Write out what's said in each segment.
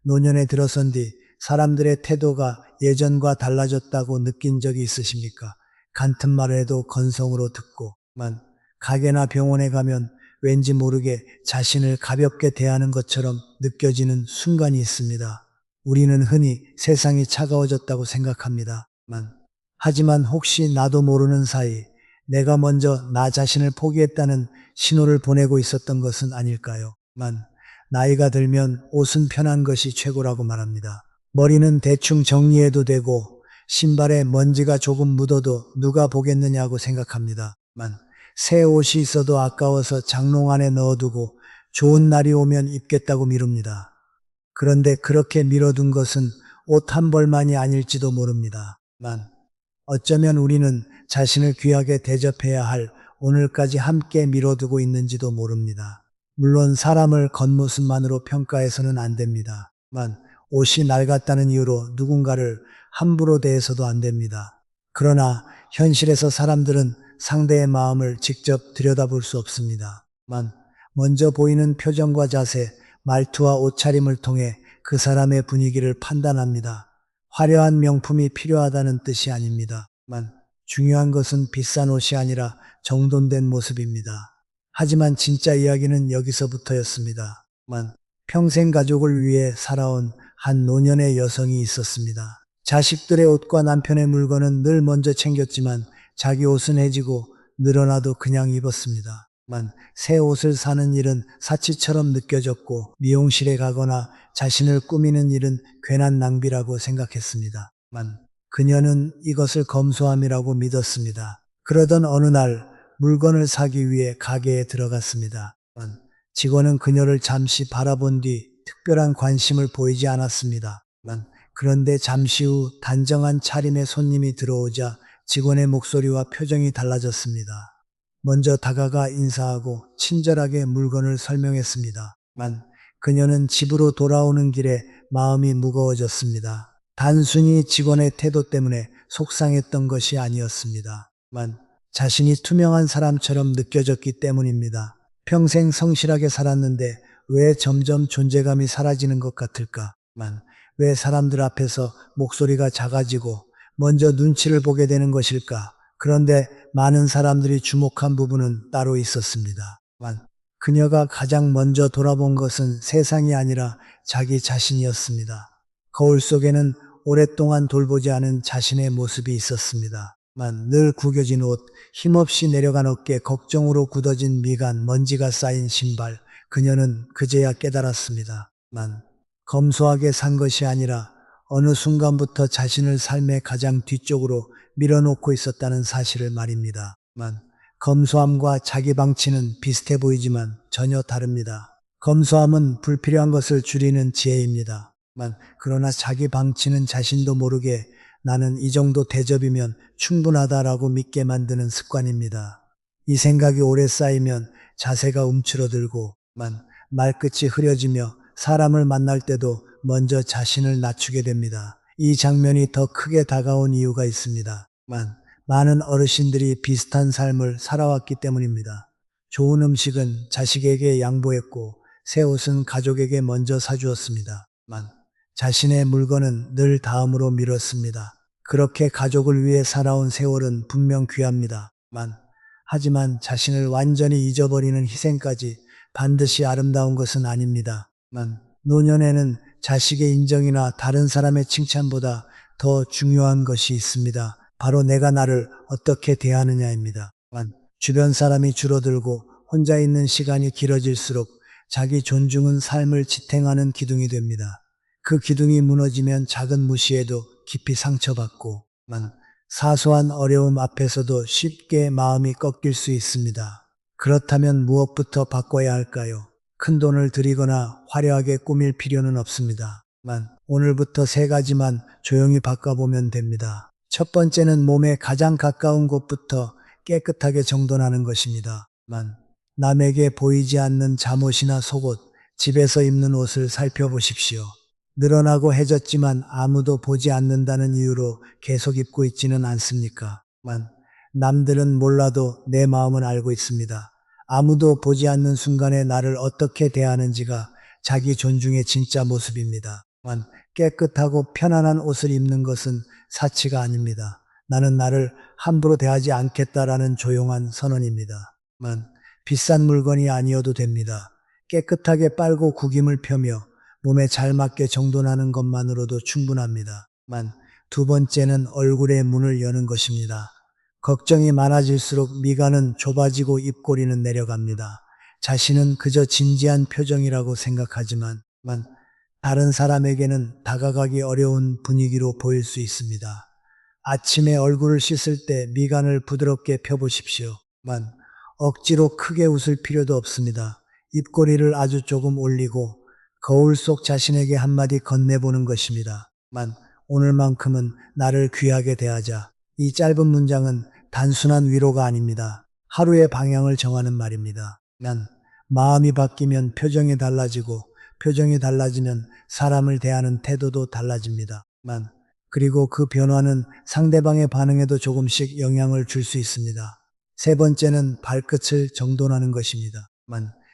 노년에 들어선 뒤 사람들의 태도가 예전과 달라졌다고 느낀 적이 있으십니까? 같은 말을 해도 건성으로 듣고만 가게나 병원에 가면 왠지 모르게 자신을 가볍게 대하는 것처럼 느껴지는 순간이 있습니다. 우리는 흔히 세상이 차가워졌다고 생각합니다. 하지만 혹시 나도 모르는 사이 내가 먼저 나 자신을 포기했다는 신호를 보내고 있었던 것은 아닐까요? 나이가 들면 옷은 편한 것이 최고라고 말합니다. 머리는 대충 정리해도 되고 신발에 먼지가 조금 묻어도 누가 보겠느냐고 생각합니다. 새 옷이 있어도 아까워서 장롱 안에 넣어두고 좋은 날이 오면 입겠다고 미룹니다. 그런데 그렇게 미뤄둔 것은 옷 한 벌만이 아닐지도 모릅니다. 어쩌면 우리는 자신을 귀하게 대접해야 할 오늘까지 함께 미뤄두고 있는지도 모릅니다. 물론 사람을 겉모습만으로 평가해서는 안 됩니다. 옷이 낡았다는 이유로 누군가를 함부로 대해서도 안 됩니다. 그러나 현실에서 사람들은 상대의 마음을 직접 들여다볼 수 없습니다. 먼저 보이는 표정과 자세, 말투와 옷차림을 통해 그 사람의 분위기를 판단합니다. 화려한 명품이 필요하다는 뜻이 아닙니다. 중요한 것은 비싼 옷이 아니라 정돈된 모습입니다. 하지만 진짜 이야기는 여기서부터였습니다. 평생 가족을 위해 살아온 한 노년의 여성이 있었습니다. 자식들의 옷과 남편의 물건은 늘 먼저 챙겼지만 자기 옷은 해지고 늘어나도 그냥 입었습니다. 새 옷을 사는 일은 사치처럼 느껴졌고 미용실에 가거나 자신을 꾸미는 일은 괜한 낭비라고 생각했습니다. 그녀는 이것을 검소함이라고 믿었습니다. 그러던 어느 날 물건을 사기 위해 가게에 들어갔습니다. 직원은 그녀를 잠시 바라본 뒤 특별한 관심을 보이지 않았습니다. 그런데 잠시 후 단정한 차림의 손님이 들어오자 직원의 목소리와 표정이 달라졌습니다. 먼저 다가가 인사하고 친절하게 물건을 설명했습니다. 그녀는 집으로 돌아오는 길에 마음이 무거워졌습니다. 단순히 직원의 태도 때문에 속상했던 것이 아니었습니다. 자신이 투명한 사람처럼 느껴졌기 때문입니다. 평생 성실하게 살았는데 왜 점점 존재감이 사라지는 것 같을까? 왜 사람들 앞에서 목소리가 작아지고 먼저 눈치를 보게 되는 것일까? 그런데 많은 사람들이 주목한 부분은 따로 있었습니다. 그녀가 가장 먼저 돌아본 것은 세상이 아니라 자기 자신이었습니다. 거울 속에는 오랫동안 돌보지 않은 자신의 모습이 있었습니다. 늘 구겨진 옷, 힘없이 내려간 어깨, 걱정으로 굳어진 미간, 먼지가 쌓인 신발. 그녀는 그제야 깨달았습니다. 검소하게 산 것이 아니라 어느 순간부터 자신을 삶의 가장 뒤쪽으로 밀어놓고 있었다는 사실을 말입니다. 검소함과 자기 방치는 비슷해 보이지만 전혀 다릅니다. 검소함은 불필요한 것을 줄이는 지혜입니다. 그러나 자기 방치는 자신도 모르게 나는 이 정도 대접이면 충분하다라고 믿게 만드는 습관입니다. 이 생각이 오래 쌓이면 자세가 움츠러들고 말끝이 흐려지며 사람을 만날 때도 먼저 자신을 낮추게 됩니다. 이 장면이 더 크게 다가온 이유가 있습니다. 많은 어르신들이 비슷한 삶을 살아왔기 때문입니다. 좋은 음식은 자식에게 양보했고 새 옷은 가족에게 먼저 사주었습니다. 자신의 물건은 늘 다음으로 미뤘습니다. 그렇게 가족을 위해 살아온 세월은 분명 귀합니다. 하지만 자신을 완전히 잊어버리는 희생까지 반드시 아름다운 것은 아닙니다. 노년에는 자식의 인정이나 다른 사람의 칭찬보다 더 중요한 것이 있습니다. 바로 내가 나를 어떻게 대하느냐입니다. 주변 사람이 줄어들고 혼자 있는 시간이 길어질수록 자기 존중은 삶을 지탱하는 기둥이 됩니다. 그 기둥이 무너지면 작은 무시에도 깊이 상처받고 사소한 어려움 앞에서도 쉽게 마음이 꺾일 수 있습니다. 그렇다면 무엇부터 바꿔야 할까요? 큰 돈을 들이거나 화려하게 꾸밀 필요는 없습니다. 오늘부터 3가지만 조용히 바꿔보면 됩니다. 첫 번째는 몸에 가장 가까운 곳부터 깨끗하게 정돈하는 것입니다. 남에게 보이지 않는 잠옷이나 속옷, 집에서 입는 옷을 살펴보십시오. 늘어나고 해졌지만 아무도 보지 않는다는 이유로 계속 입고 있지는 않습니까? 남들은 몰라도 내 마음은 알고 있습니다. 아무도 보지 않는 순간에 나를 어떻게 대하는지가 자기 존중의 진짜 모습입니다. 만 깨끗하고 편안한 옷을 입는 것은 사치가 아닙니다. 나는 나를 함부로 대하지 않겠다라는 조용한 선언입니다. 만 비싼 물건이 아니어도 됩니다. 깨끗하게 빨고 구김을 펴며 몸에 잘 맞게 정돈하는 것만으로도 충분합니다. 만 두 번째는 얼굴의 문을 여는 것입니다. 걱정이 많아질수록 미간은 좁아지고 입꼬리는 내려갑니다. 자신은 그저 진지한 표정이라고 생각하지만 다른 사람에게는 다가가기 어려운 분위기로 보일 수 있습니다. 아침에 얼굴을 씻을 때 미간을 부드럽게 펴보십시오. 억지로 크게 웃을 필요도 없습니다. 입꼬리를 아주 조금 올리고 거울 속 자신에게 한마디 건네보는 것입니다. 오늘만큼은 나를 귀하게 대하자. 이 짧은 문장은 단순한 위로가 아닙니다. 하루의 방향을 정하는 말입니다. 마음이 바뀌면 표정이 달라지고 표정이 달라지면 사람을 대하는 태도도 달라집니다. 그리고 그 변화는 상대방의 반응에도 조금씩 영향을 줄 수 있습니다. 세 번째는 발끝을 정돈하는 것입니다.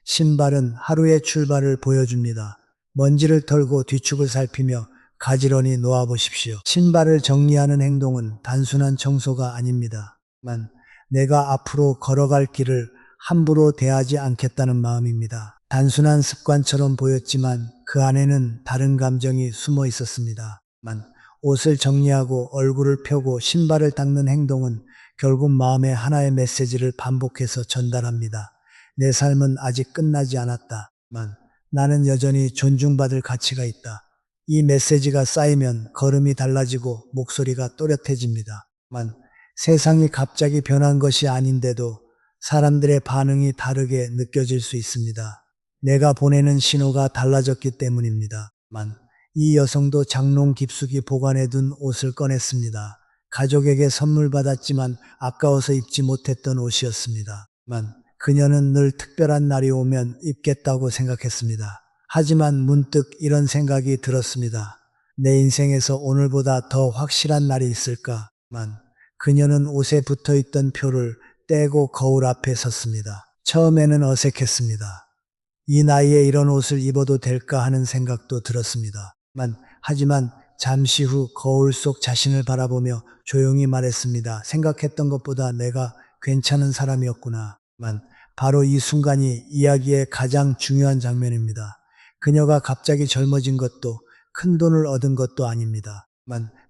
신발은 하루의 출발을 보여줍니다. 먼지를 털고 뒤축을 살피며 가지런히 놓아보십시오. 신발을 정리하는 행동은 단순한 청소가 아닙니다. 내가 앞으로 걸어갈 길을 함부로 대하지 않겠다는 마음입니다. 단순한 습관처럼 보였지만 그 안에는 다른 감정이 숨어 있었습니다. 옷을 정리하고 얼굴을 펴고 신발을 닦는 행동은 결국 마음의 하나의 메시지를 반복해서 전달합니다. 내 삶은 아직 끝나지 않았다. 나는 여전히 존중받을 가치가 있다. 이 메시지가 쌓이면 걸음이 달라지고 목소리가 또렷해집니다. 세상이 갑자기 변한 것이 아닌데도 사람들의 반응이 다르게 느껴질 수 있습니다. 내가 보내는 신호가 달라졌기 때문입니다. 이 여성도 장롱 깊숙이 보관해둔 옷을 꺼냈습니다. 가족에게 선물 받았지만 아까워서 입지 못했던 옷이었습니다. 그녀는 늘 특별한 날이 오면 입겠다고 생각했습니다. 하지만 문득 이런 생각이 들었습니다. 내 인생에서 오늘보다 더 확실한 날이 있을까? 그녀는 옷에 붙어있던 표를 떼고 거울 앞에 섰습니다. 처음에는 어색했습니다. 이 나이에 이런 옷을 입어도 될까 하는 생각도 들었습니다. 하지만 잠시 후 거울 속 자신을 바라보며 조용히 말했습니다. 생각했던 것보다 내가 괜찮은 사람이었구나. 바로 이 순간이 이야기의 가장 중요한 장면입니다. 그녀가 갑자기 젊어진 것도 큰 돈을 얻은 것도 아닙니다.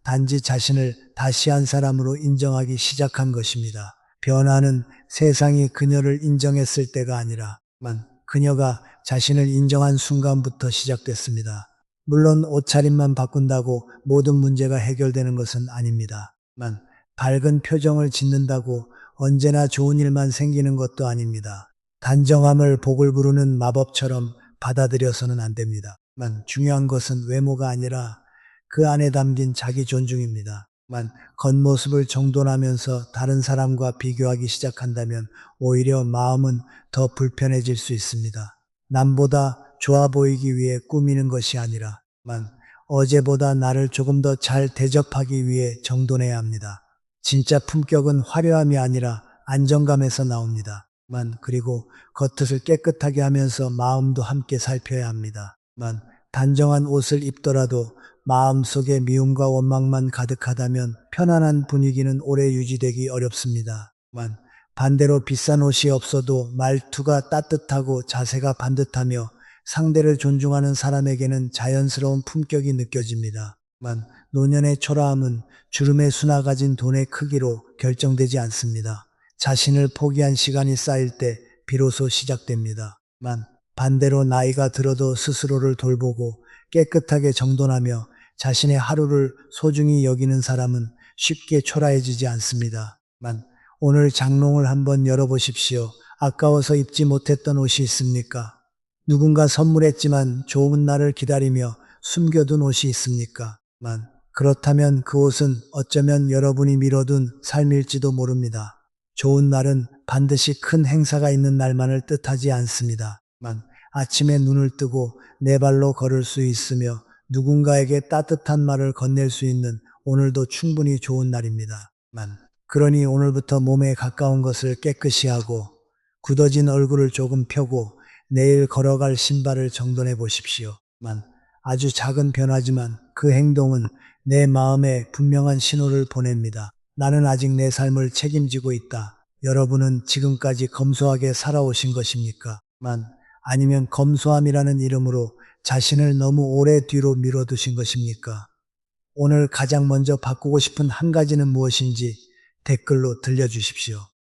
단지 자신을 다시 한 사람으로 인정하기 시작한 것입니다. 변화는 세상이 그녀를 인정했을 때가 아니라 그녀가 자신을 인정한 순간부터 시작됐습니다. 물론 옷차림만 바꾼다고 모든 문제가 해결되는 것은 아닙니다. 밝은 표정을 짓는다고 언제나 좋은 일만 생기는 것도 아닙니다. 단정함을 복을 부르는 마법처럼 받아들여서는 안 됩니다. 중요한 것은 외모가 아니라 그 안에 담긴 자기 존중입니다. 겉모습을 정돈하면서 다른 사람과 비교하기 시작한다면 오히려 마음은 더 불편해질 수 있습니다. 남보다 좋아 보이기 위해 꾸미는 것이 아니라 어제보다 나를 조금 더 잘 대접하기 위해 정돈해야 합니다. 진짜 품격은 화려함이 아니라 안정감에서 나옵니다. 그리고 겉옷을 깨끗하게 하면서 마음도 함께 살펴야 합니다. 단정한 옷을 입더라도 마음속에 미움과 원망만 가득하다면 편안한 분위기는 오래 유지되기 어렵습니다. 반대로 비싼 옷이 없어도 말투가 따뜻하고 자세가 반듯하며 상대를 존중하는 사람에게는 자연스러운 품격이 느껴집니다. 노년의 초라함은 주름에 수나 가진 돈의 크기로 결정되지 않습니다. 자신을 포기한 시간이 쌓일 때 비로소 시작됩니다. 반대로 나이가 들어도 스스로를 돌보고 깨끗하게 정돈하며 자신의 하루를 소중히 여기는 사람은 쉽게 초라해지지 않습니다. 오늘 장롱을 한번 열어보십시오. 아까워서 입지 못했던 옷이 있습니까? 누군가 선물했지만 좋은 날을 기다리며 숨겨둔 옷이 있습니까? 그렇다면 그 옷은 어쩌면 여러분이 미뤄둔 삶일지도 모릅니다. 좋은 날은 반드시 큰 행사가 있는 날만을 뜻하지 않습니다. 아침에 눈을 뜨고 네 발로 걸을 수 있으며 누군가에게 따뜻한 말을 건넬 수 있는 오늘도 충분히 좋은 날입니다. 그러니 오늘부터 몸에 가까운 것을 깨끗이 하고 굳어진 얼굴을 조금 펴고 내일 걸어갈 신발을 정돈해 보십시오. 아주 작은 변화지만 그 행동은 내 마음에 분명한 신호를 보냅니다. 나는 아직 내 삶을 책임지고 있다. 여러분은 지금까지 검소하게 살아오신 것입니까? 아니면 검소함이라는 이름으로 자신을 너무 오래 뒤로 밀어두신 것입니까? 오늘 가장 먼저 바꾸고 싶은 한 가지는 무엇인지 댓글로 들려주십시오.